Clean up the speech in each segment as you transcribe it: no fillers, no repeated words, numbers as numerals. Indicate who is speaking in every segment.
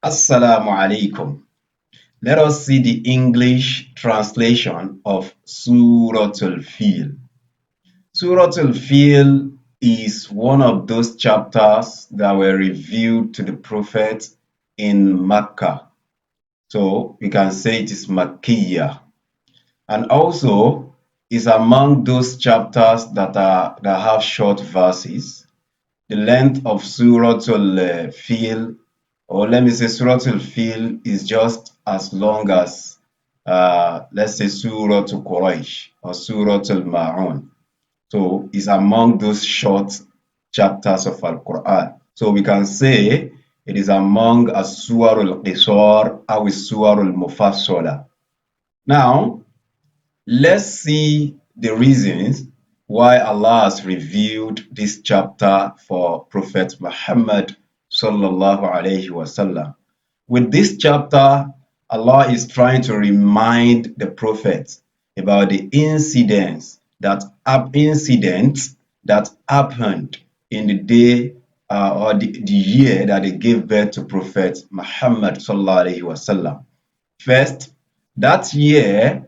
Speaker 1: Assalamu alaikum. Let us see the English translation of Suratu-L-Fiil. Suratu-L-Fiil is one of those chapters that were revealed to the Prophet in Mecca. So we can say it is Makkiyah. And also is among those chapters that have short verses. The length of Suratu-L-Fiil, or let me say Suratu-L-Fiil, is just as long as let's say Surah to Quraysh or Surah al-Ma'un. So it's among those short chapters of Al-Quran. So we can say it is among as-Suwar al-Qisar or as-Suwar al-Mufassala. Now, let's see the reasons why Allah has revealed this chapter for Prophet Muhammad sallallahu alaihi wasallam. With this chapter, Allah is trying to remind the Prophet about the incidents that happened in the day or the year that they gave birth to Prophet Muhammad sallallahu alaihi wasallam. First, that year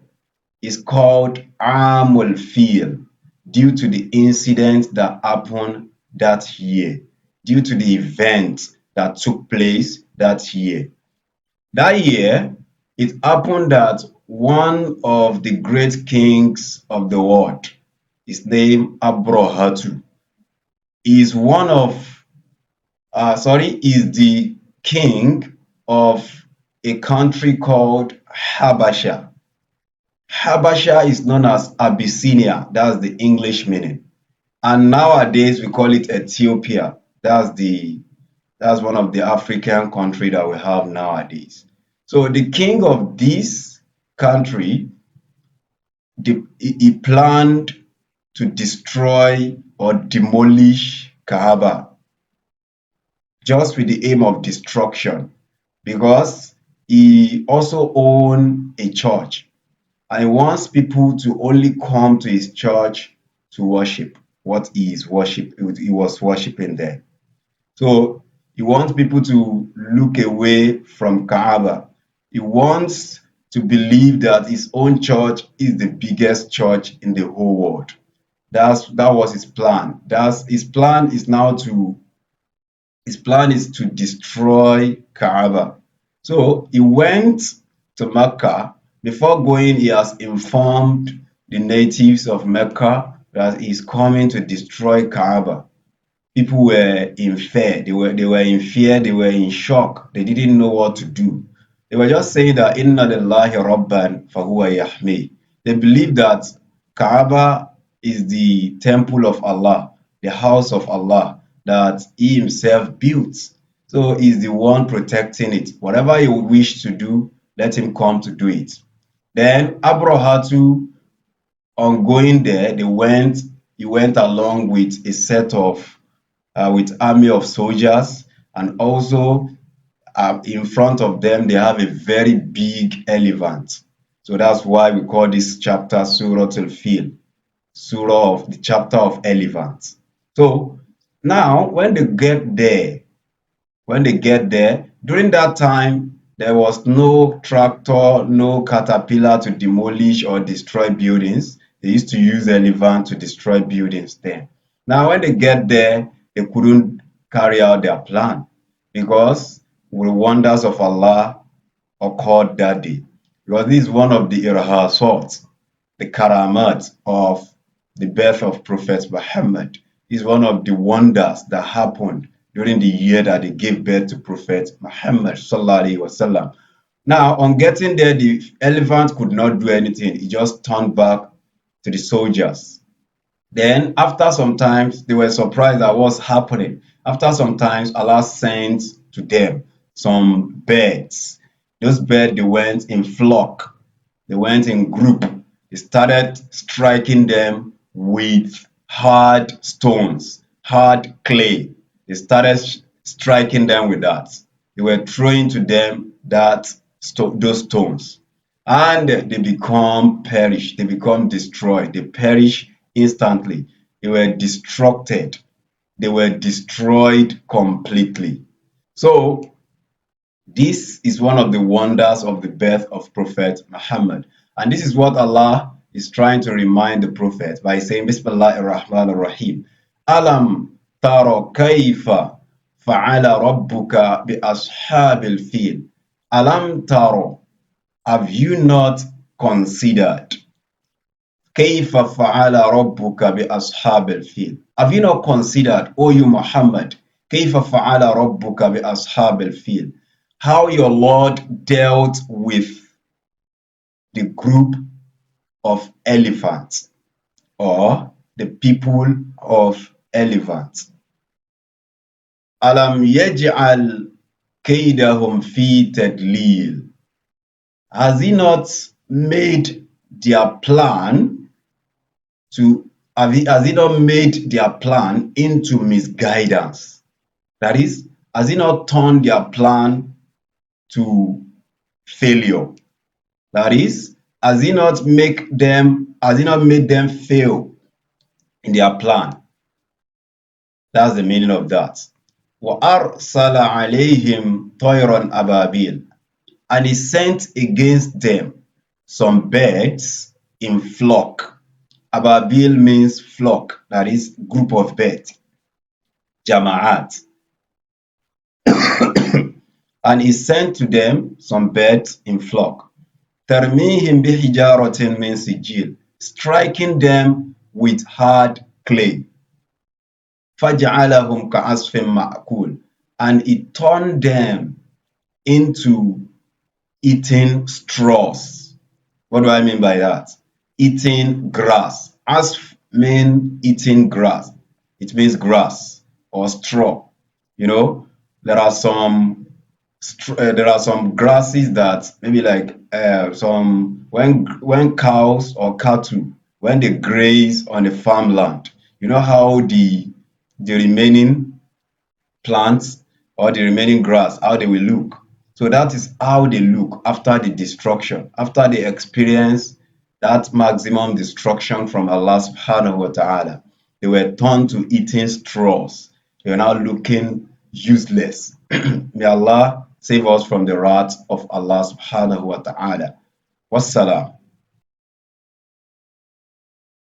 Speaker 1: is called Amul Fil due to the incident that happened that year, due to the event that took place that year. That year, it happened that one of the great kings of the world, his name Abrahatu, is one of, is the king of a country called Habasha. Habasha is known as Abyssinia, that's the English meaning. And nowadays we call it Ethiopia. That's one of the African country that we have nowadays. So the king of this country, he planned to destroy or demolish Kaaba just with the aim of destruction because he also owned a church and he wants people to only come to his church to worship what he was worshiping there. So he wants people to look away from Kaaba. He wants to believe that his own church is the biggest church in the whole world. That was his plan. His plan is to destroy Kaaba. So he went to Mecca. Before going, he has informed the natives of Mecca that he's coming to destroy Kaaba. People were in fear. They were in fear. They were in shock. They didn't know what to do. They were just saying that Inna lillahi rabban fahuwa yahmi. They believe that Kaaba is the temple of Allah, the house of Allah that He Himself built. So He's the one protecting it. Whatever He would wish to do, let Him come to do it. Then Abrahatu, on going there, he went along with a set of with army of soldiers, and also in front of them they have a very big elephant. So that's why we call this chapter Surah-Al-Fiil, Surah of the chapter of elephants. So now when they get there, during that time, there was no tractor, no caterpillar to demolish or destroy buildings. They used to use elephant to destroy buildings then. Now, when they get there, they couldn't carry out their plan because the wonders of Allah occurred that day. Because this is one of the irhasat, the karamat of the birth of Prophet Muhammad. Is one of the wonders that happened during the year that they gave birth to Prophet Muhammad sallallahu alaihi wasallam. Now, on getting there, the elephant could not do anything. He just turned back to the soldiers. Then, after some time, they were surprised at what's happening. After some time, Allah sent to them some birds. Those birds, they went in flock. They went in group. They started striking them with hard stones, hard clay. They started striking them with that. They were throwing to them those stones. And they become perished. They become destroyed. They perish instantly. They were destructed. They were destroyed completely. So This is one of the wonders of the birth of Prophet Muhammad. And this is what Allah is trying to remind the Prophet by saying, Bismillah ar-Rahman ar-Rahim. Alam taro kayfa fa'ala rabbuka bi ashabil fil. Alam taro, have you not considered? كيف فعل ربك بأصحاب الفيل. Have you not considered, O you Muhammad, كيف فعل ربك بأصحاب الفيل, how your Lord dealt with the group of elephants or the people of elephants. ألم يجعل كيدهم في تدليل. Has he not made their plan to has he not made their plan into misguidance? That is, has he not turned their plan to failure? That is, has he not made them fail in their plan? That's the meaning of that. وَأَرْسَلَ عَلَيْهِمْ طَيْرًا أَبَابِيلَ. And he sent against them some birds in flock. Ababil means flock, that is group of birds. Jama'at. And he sent to them some birds in flock. Tarmihim bihijaratin min sijil, striking them with hard clay. Faj'alahum ka'asfin ma'kul, and it turned them into eating straws. What do I mean by that? Eating grass. Asf mean eating grass. It means grass or straw. You know, there are some grasses that maybe like some when cows or cattle when they graze on a farmland, you know how the remaining plants or the remaining grass, how they will look. So that is how they look after the destruction, after they experience that maximum destruction from Allah subhanahu wa ta'ala. They were turned to eating straws. They are now looking useless. May Allah save us from the wrath of Allah subhanahu wa ta'ala. Wassalam.